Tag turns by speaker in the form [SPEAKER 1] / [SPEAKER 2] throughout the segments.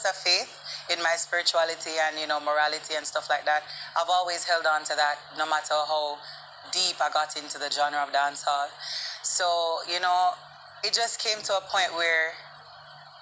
[SPEAKER 1] lot of faith in my spirituality and, morality and stuff like that. I've always held on to that no matter how deep I got into the genre of dancehall. So, it just came to a point where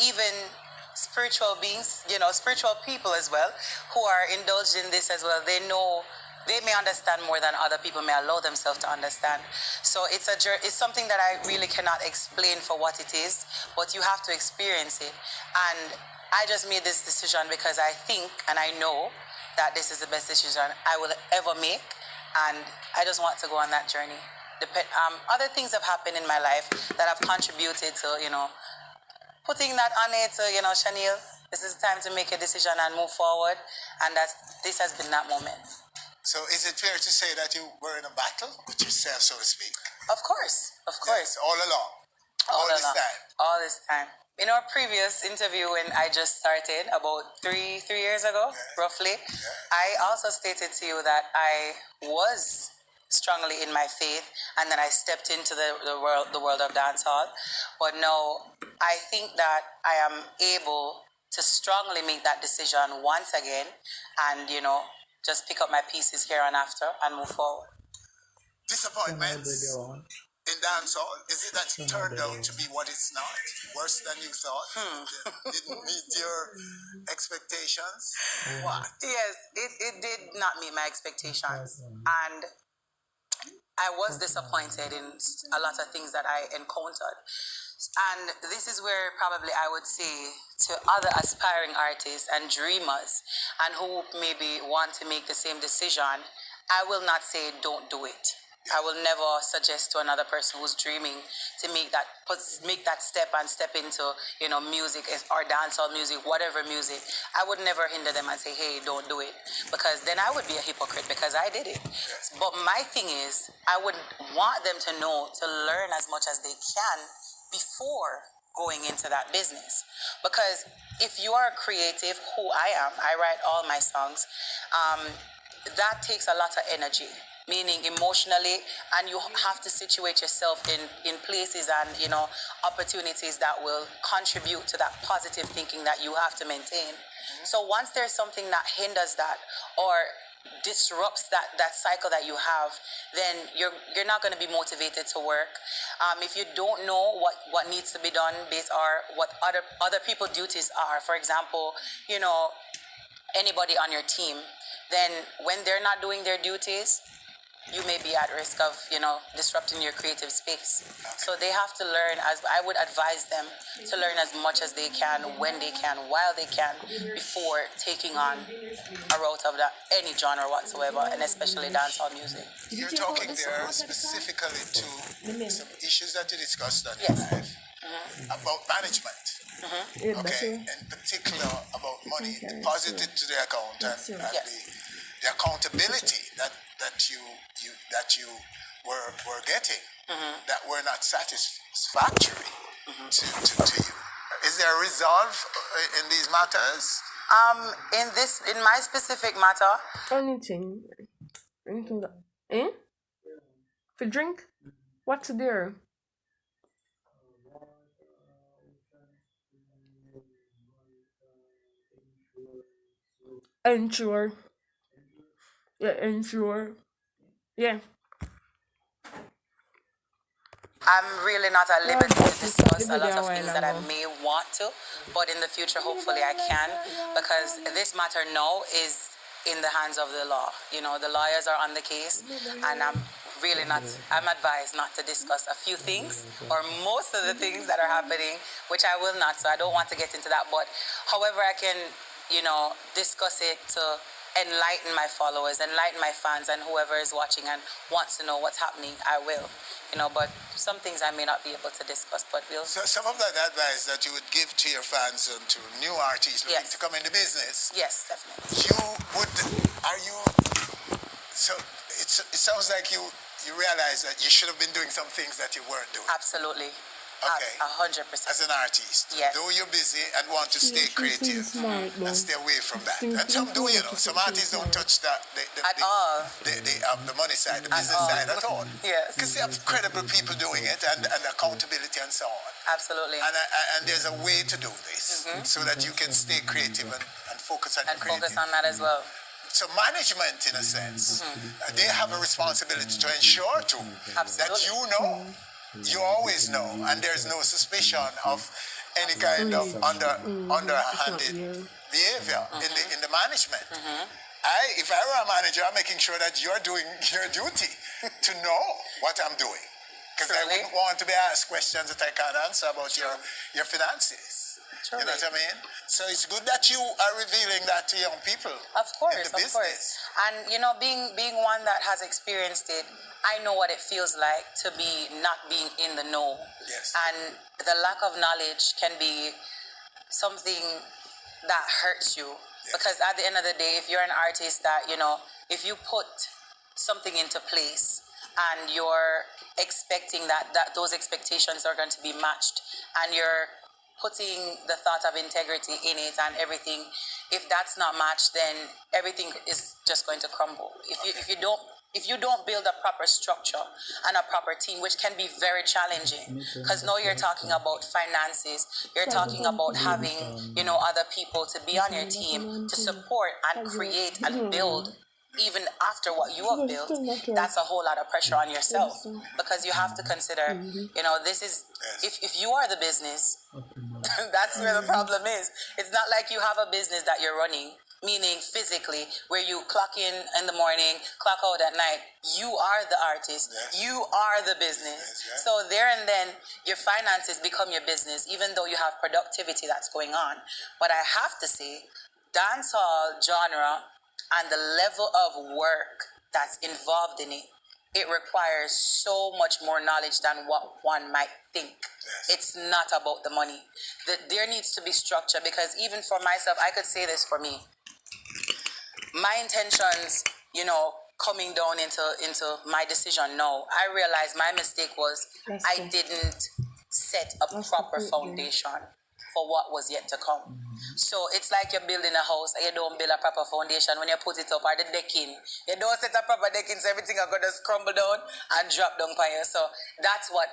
[SPEAKER 1] even spiritual beings, spiritual people as well, who are indulged in this as well, they may understand more than other people may allow themselves to understand. So it's something that I really cannot explain for what it is, but you have to experience it. And I just made this decision because I think and I know that this is the best decision I will ever make, and I just want to go on that journey. Other things have happened in my life that have contributed to, putting that on it. So, Shaneil, this is time to make a decision and move forward, and this has been that moment.
[SPEAKER 2] So is it fair to say that you were in a battle with yourself, so to speak?
[SPEAKER 1] Of course.
[SPEAKER 2] Yes, all along. All this time.
[SPEAKER 1] All this time. In our previous interview, when I just started about three years ago, roughly, I also stated to you that I was strongly in my faith, and then I stepped into the world of dancehall. But now I think that I am able to strongly make that decision once again, and just pick up my pieces here and after and move forward.
[SPEAKER 2] Disappointments in dancehall? Is it that it turned out to be what it's not? Worse than you thought? Didn't meet your expectations? What?
[SPEAKER 1] Yes, it did not meet my expectations. And I was disappointed in a lot of things that I encountered. And this is where probably I would say to other aspiring artists and dreamers and who maybe want to make the same decision, I will not say don't do it. I will never suggest to another person who's dreaming to make that step and step into, music or dancehall music, whatever music. I would never hinder them and say, hey, don't do it. Because then I would be a hypocrite because I did it. But my thing is, I would want them to know, to learn as much as they can before going into that business. Because if you are a creative, who I am, I write all my songs, that takes a lot of energy, meaning emotionally, and you have to situate yourself in places and opportunities that will contribute to that positive thinking that you have to maintain. So once there's something that hinders that or disrupts that cycle that you have, then you're not going to be motivated to work. If you don't know what needs to be done based on what other people's duties are, for example, anybody on your team, then when they're not doing their duties, you may be at risk of, disrupting your creative space. So they have to learn, as I would advise them, to learn as much as they can, when they can, while they can, before taking on a route of any genre whatsoever, and especially dancehall music.
[SPEAKER 2] You're talking there specifically to some issues that you discussed on your life about management. Okay, in particular about money deposited to the account and the accountability that you were getting that were not satisfactory to you. Is there a resolve in these matters?
[SPEAKER 1] In my specific matter,
[SPEAKER 3] Anything that, for drink? What's there? Ensure. Yeah, ensure. Yeah.
[SPEAKER 1] I'm really not at liberty to discuss a lot of things that I may want to, but in the future, hopefully I can, because this matter now is in the hands of the law. The lawyers are on the case, and I'm advised not to discuss a few things, or most of the things that are happening, which I will not, so I don't want to get into that, but however I can, discuss it to enlighten my followers, enlighten my fans, and whoever is watching and wants to know what's happening, I will. But some things I may not be able to discuss, but we'll...
[SPEAKER 2] So some of that advice that you would give to your fans and to new artists looking to come in the business.
[SPEAKER 1] Yes, definitely.
[SPEAKER 2] So it sounds like you realize that you should have been doing some things that you weren't doing.
[SPEAKER 1] Absolutely.
[SPEAKER 2] Okay.
[SPEAKER 1] 100%.
[SPEAKER 2] As an artist,
[SPEAKER 1] Yes.
[SPEAKER 2] though you're busy and want to stay creative and stay away from that. And some do, some artists don't touch that
[SPEAKER 1] At all.
[SPEAKER 2] the money side, the business side at all.
[SPEAKER 1] Yes.
[SPEAKER 2] Because you have credible people doing it and accountability and so on.
[SPEAKER 1] Absolutely.
[SPEAKER 2] And there's a way to do this so that you can stay creative and focus on
[SPEAKER 1] and focus on that as well.
[SPEAKER 2] So management, in a sense, they have a responsibility to ensure too that you know, you always know, and there's no suspicion of any kind of underhanded behavior in the management. If I were a manager, I'm making sure that you're doing your duty to know what I'm doing, because I wouldn't want to be asked questions that I can't answer about your finances.
[SPEAKER 1] Truly.
[SPEAKER 2] You know what I mean? So it's good that you are revealing that to young people.
[SPEAKER 1] Of course,
[SPEAKER 2] in the
[SPEAKER 1] of
[SPEAKER 2] business.
[SPEAKER 1] course. And you know, being one that has experienced it, I know what it feels like to be not being in the know.
[SPEAKER 2] Yes.
[SPEAKER 1] And the lack of knowledge can be something that hurts you.
[SPEAKER 2] Yes.
[SPEAKER 1] Because at the end of the day, if you're an artist that, you know, if you put something into place and you're expecting that those expectations are going to be matched, and you're putting the thought of integrity in it and everything, if that's not matched, then everything is just going to crumble. If you don't build a proper structure and a proper team, which can be very challenging, because now you're talking about finances, you're talking about having, you know, other people to be on your team to support and create and build. Even after what you have built, that's a whole lot of pressure on yourself, because you have to consider, you know, this is, if you are the business, that's where the problem is. It's not like you have a business that you're running, meaning physically, where you clock in the morning, clock out at night. You are the artist.
[SPEAKER 2] Yes.
[SPEAKER 1] You are the business.
[SPEAKER 2] Yes.
[SPEAKER 1] So there and then, your finances become your business, even though you have productivity that's going on. But I have to say, dancehall genre and the level of work that's involved in it, it requires so much more knowledge than what one might think.
[SPEAKER 2] Yes.
[SPEAKER 1] It's not about the money. There needs to be structure, because even for myself, I could say this for me. My intentions, you know, coming down into my decision now, I realized my mistake was I didn't set a proper foundation for what was yet to come. So it's like you're building a house and you don't build a proper foundation when you put it up, or the decking. You don't set a proper decking, so everything are gonna crumble down and drop down by you. So that's what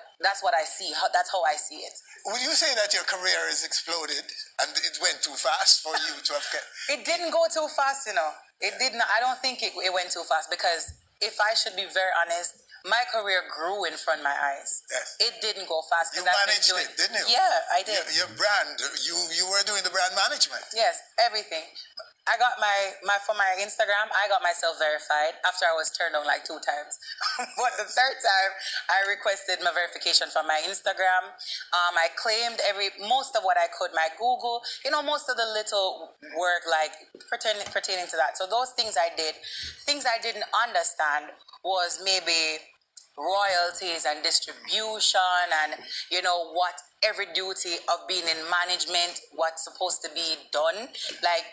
[SPEAKER 1] I see. That's how I see it.
[SPEAKER 2] Would you say that your career has exploded and it went too fast for you to have kept?
[SPEAKER 1] It didn't go too fast, you know. It did not. I don't think it went too fast, because if I should be very honest, my career grew in front of my eyes.
[SPEAKER 2] Yes.
[SPEAKER 1] It didn't go fast.
[SPEAKER 2] You managed it, didn't you?
[SPEAKER 1] Yeah, I did.
[SPEAKER 2] Your brand, you were doing the brand management.
[SPEAKER 1] Yes, everything. I got for my Instagram, I got myself verified after I was turned on like 2 times. But the third time, I requested my verification from my Instagram. I claimed most of what I could, my Google, you know, most of the little work like pertaining to that. So those things I did. Things I didn't understand was maybe royalties and distribution, and you know what every duty of being in management, what's supposed to be done. Like,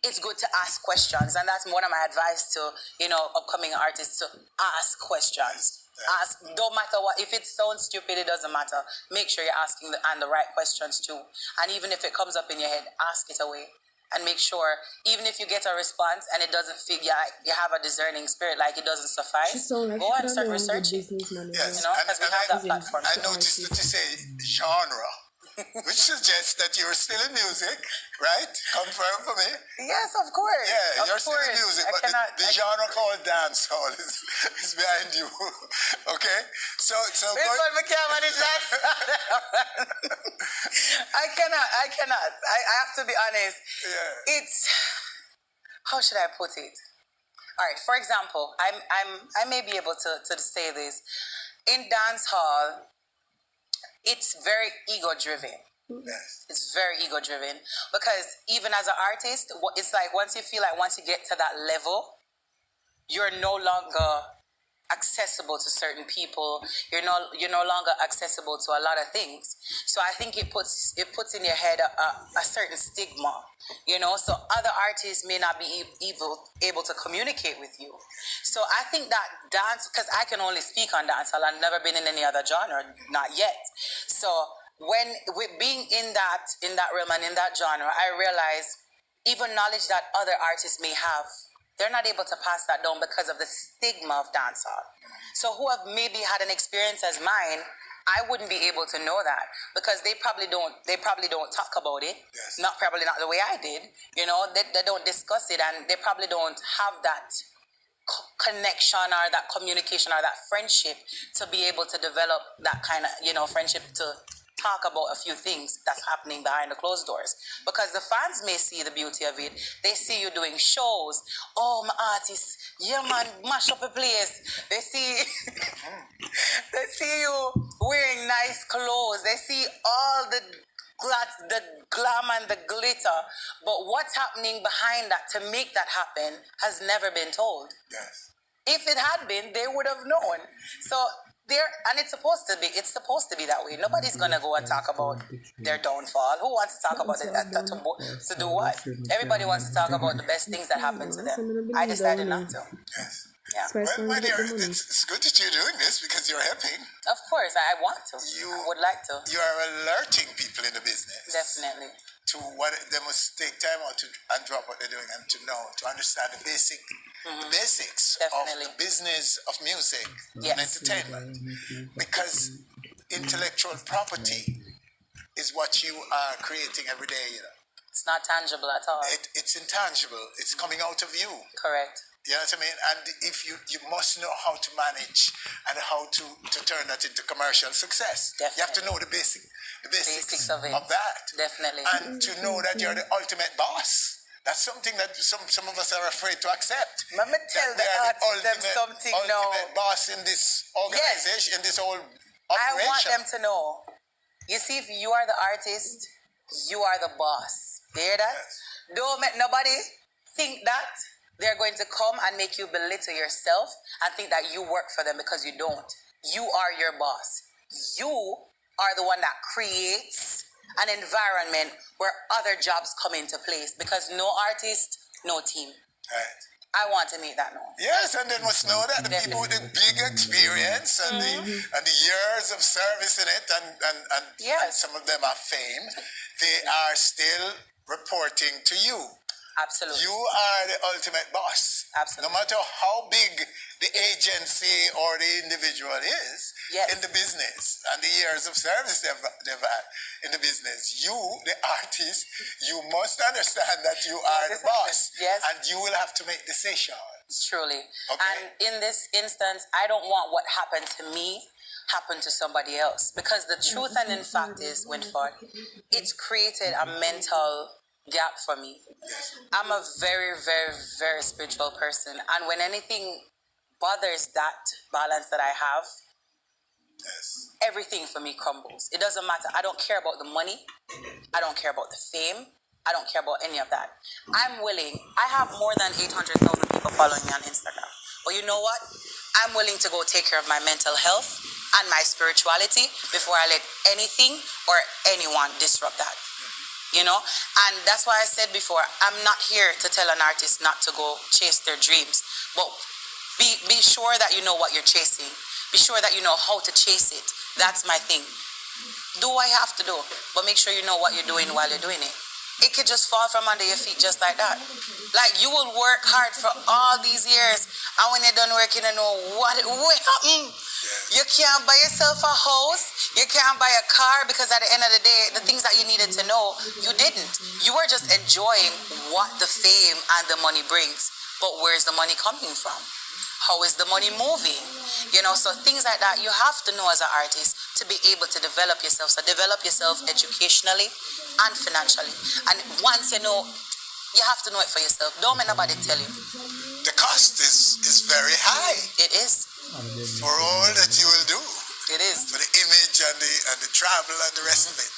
[SPEAKER 1] it's good to ask questions, and that's one of my advice to, you know, upcoming artists, to ask questions. Ask, don't matter what. If it sounds stupid, it doesn't matter. Make sure you're asking the right questions too. And even if it comes up in your head, ask it away. And make sure, even if you get a response and it doesn't fit, you have a discerning spirit, like it doesn't suffice, go and start researching.
[SPEAKER 2] Yes.
[SPEAKER 1] You know, because we have that platform.
[SPEAKER 2] I noticed that you say genre, which suggests that you're still in music, right? Confirm for me.
[SPEAKER 1] Yes, of course.
[SPEAKER 2] Yeah,
[SPEAKER 1] of
[SPEAKER 2] you're still
[SPEAKER 1] course.
[SPEAKER 2] in music, but the genre called dancehall is behind you. Okay? So
[SPEAKER 1] this one we can't manage that. I cannot. I have to be honest.
[SPEAKER 2] Yeah.
[SPEAKER 1] It's, how should I put it? All right, for example, I may be able to say this. In dancehall, it's very ego-driven.
[SPEAKER 2] Yes.
[SPEAKER 1] It's very ego-driven, because even as an artist, it's like once you get to that level, you're no longer accessible to certain people. You're no longer accessible to a lot of things. So I think it puts in your head a certain stigma, you know. So other artists may not be able to communicate with you. So I think that dance, because I can only speak on dance, I've never been in any other genre, not yet. So when with being in that realm and in that genre, I realize even knowledge that other artists may have, they're not able to pass that down because of the stigma of dancehall. So who have maybe had an experience as mine, I wouldn't be able to know that because they probably don't talk about it.
[SPEAKER 2] Yes.
[SPEAKER 1] Probably not the way I did. They don't discuss it, and they probably don't have that connection or that communication or that friendship to be able to develop that kind of friendship to talk about a few things that's happening behind the closed doors, because the fans may see the beauty of it. They see you doing shows. Oh, my artist, yeah man, mash up a place. They see they see you wearing nice clothes. They see all the glam and the glitter, but what's happening behind that to make that happen has never been told.
[SPEAKER 2] Yes.
[SPEAKER 1] If it had been, they would have known. So and it's supposed to be that way. Nobody's gonna go and talk about their downfall. Who wants to talk about it? To do what? Everybody wants to talk about the best things that happen to them. I decided not to.
[SPEAKER 2] Yes.
[SPEAKER 1] Yeah.
[SPEAKER 2] Well, my dear, it's good that you're doing this because you're helping.
[SPEAKER 1] Of course, I want to. I would like to.
[SPEAKER 2] You are alerting people in the business.
[SPEAKER 1] Definitely.
[SPEAKER 2] To what they must take time out and drop what they're doing and to understand the basics
[SPEAKER 1] Definitely.
[SPEAKER 2] of the business of music and entertainment. Because intellectual property is what you are creating every day.
[SPEAKER 1] It's not tangible at all.
[SPEAKER 2] It's intangible. It's coming out of you.
[SPEAKER 1] Correct.
[SPEAKER 2] You know what I mean? And if you must know how to manage and how to turn that into commercial success.
[SPEAKER 1] Definitely.
[SPEAKER 2] You have to know the basics of that.
[SPEAKER 1] Definitely.
[SPEAKER 2] And to know that you're the ultimate boss. That's something that some of us are afraid to accept.
[SPEAKER 1] Let me tell the artists something now.
[SPEAKER 2] Ultimate boss in this organization, in this whole operation.
[SPEAKER 1] I want them to know. You see, if you are the artist, you are the boss. You hear that?
[SPEAKER 2] Yes.
[SPEAKER 1] Don't make nobody think that they're going to come and make you belittle yourself and think that you work for them, because you don't. You are your boss. You are the one that creates an environment where other jobs come into place, because no artist, no team.
[SPEAKER 2] Right.
[SPEAKER 1] I want to make that known.
[SPEAKER 2] Yes, and they must know that the people with the big experience and the years of service in it and
[SPEAKER 1] Yes.
[SPEAKER 2] some of them are fame, they are still reporting to you.
[SPEAKER 1] Absolutely.
[SPEAKER 2] You are the ultimate boss.
[SPEAKER 1] Absolutely.
[SPEAKER 2] No matter how big the agency or the individual is in the business and the years of service they've had in the business, you, the artist, you must understand that you are the boss.
[SPEAKER 1] Yes.
[SPEAKER 2] And you will have to make decisions.
[SPEAKER 1] Truly.
[SPEAKER 2] Okay.
[SPEAKER 1] And in this instance, I don't want what happened to me happen to somebody else, because the truth and in fact is, Winford, it's created a mental gap for me. I'm a very, very, very spiritual person, and when anything bothers that balance that I have, everything for me crumbles. It doesn't matter. I don't care about the money. I don't care about the fame. I don't care about any of that. I'm willing. I have more than 800,000 people following me on Instagram. But you know what? I'm willing to go take care of my mental health and my spirituality before I let anything or anyone disrupt that. And that's why I said before, I'm not here to tell an artist not to go chase their dreams, but be sure that you know what you're chasing. Be sure that you know how to chase it. That's my thing. Do what you have to do, but make sure you know what you're doing while you're doing it. It could just fall from under your feet just like that. Like, you will work hard for all these years, and when you're done working, you know what happened. You can't buy yourself a house. You can't buy a car, because at the end of the day, the things that you needed to know, you didn't. You were just enjoying what the fame and the money brings. But where's the money coming from? How is the money moving? So things like that, you have to know as an artist to be able to develop yourself. So develop yourself educationally and financially. And once you know, you have to know it for yourself. Don't let nobody tell you.
[SPEAKER 2] The cost is very high.
[SPEAKER 1] It is.
[SPEAKER 2] For all that you will do.
[SPEAKER 1] It is.
[SPEAKER 2] For the image and the travel and the rest of it.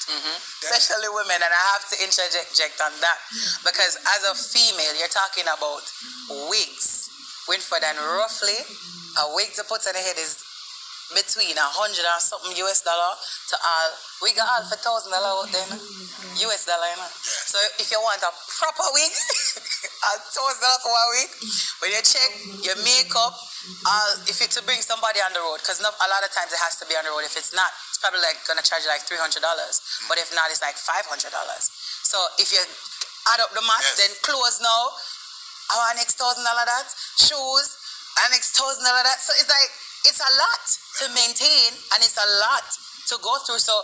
[SPEAKER 1] Especially women, and I have to interject on that, because as a female, you're talking about wigs. Winford, and roughly a wig to put on the head is between $100 and something US dollar to all. We got all for $1,000 out there, US dollar, So if you want a proper wig, $1,000 for one wig, when you check your makeup, if it to bring somebody on the road, because a lot of times it has to be on the road. If it's not, it's probably like gonna charge you like $300. But if not, it's like $500. So if you add up the math, then clothes now, our next $1,000 that, shoes, our next $1,000 that. So it's like it's a lot to maintain and it's a lot to go through. So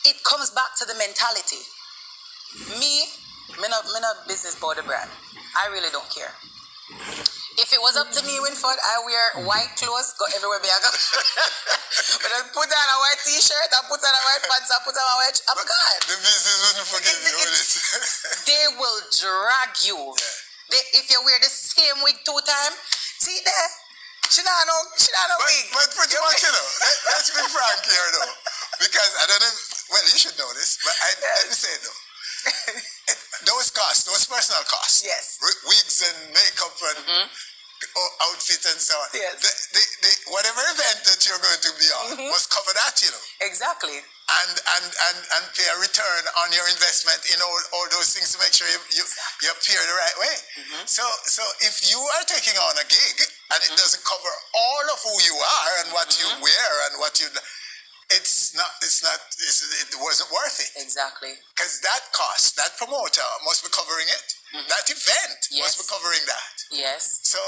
[SPEAKER 1] it comes back to the mentality. Me not business about the brand. I really don't care. If it was up to me, Winford, I wear white clothes, go everywhere me I go. But I put on a white t-shirt, I put on a white pants, I put on a white... I'm gone.
[SPEAKER 2] The business wouldn't forgive you with it.
[SPEAKER 1] They will drag you. Yeah. If you wear the same wig 2 times, see there? She not no wig.
[SPEAKER 2] But pretty much, let's be frank here, though. Because I don't know... Well, you should know this, but let me say it, though. Those costs, those personal costs.
[SPEAKER 1] Yes.
[SPEAKER 2] Wigs and makeup and outfit and so on.
[SPEAKER 1] Yes.
[SPEAKER 2] Whatever event that you're going to be on must cover that,
[SPEAKER 1] Exactly.
[SPEAKER 2] And pay a return on your investment in all those things to make sure you appear the right way. So if you are taking on a gig and it doesn't cover all of who you are and what you wear and what you... it wasn't worth it.
[SPEAKER 1] Exactly.
[SPEAKER 2] Because that cost, that promoter must be covering it. That event must be covering that.
[SPEAKER 1] Yes.
[SPEAKER 2] So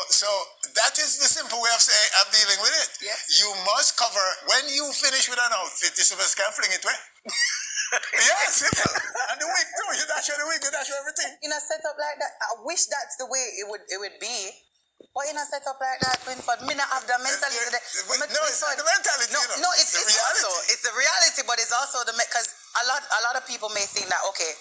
[SPEAKER 2] that is the simple way of saying I'm dealing with it.
[SPEAKER 1] Yes.
[SPEAKER 2] You must cover, when you finish with an outfit, you're supposed to fling it away. Yes, simple. And the wig too, you dash the wig, you dash everything.
[SPEAKER 1] In a setup like that, I wish that's the way it would be. But in a setup like that, Winford, me not have the mentality.
[SPEAKER 2] No, it's not the mentality.
[SPEAKER 1] No, it's
[SPEAKER 2] the reality.
[SPEAKER 1] It's the reality, but it's also because a lot of people may think that okay,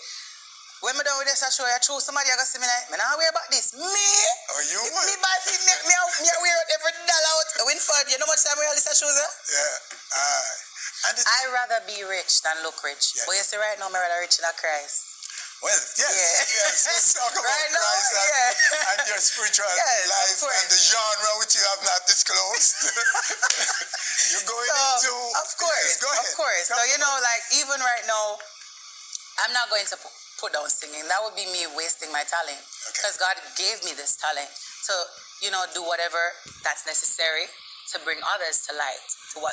[SPEAKER 1] when me done with this, I show you true. Somebody I got see me like, me not wear about this. Me?
[SPEAKER 2] Oh, you
[SPEAKER 1] me
[SPEAKER 2] would.
[SPEAKER 1] buy fit me wear it every dollar out. Winford, you know much time we wear this shoes?
[SPEAKER 2] Yeah.
[SPEAKER 1] I rather be rich than look rich.
[SPEAKER 2] Yes.
[SPEAKER 1] But you see right now, me rather rich in a Christ.
[SPEAKER 2] Well, yes. Let's talk about
[SPEAKER 1] right
[SPEAKER 2] Christ
[SPEAKER 1] now,
[SPEAKER 2] and your spiritual life and the genre which you have not disclosed. You're going into...
[SPEAKER 1] Of course,
[SPEAKER 2] yes, go ahead.
[SPEAKER 1] Of course. So, like, even right now, I'm not going to put down singing. That would be me wasting my talent. Because God gave me this talent to, do whatever that's necessary to bring others to light, to what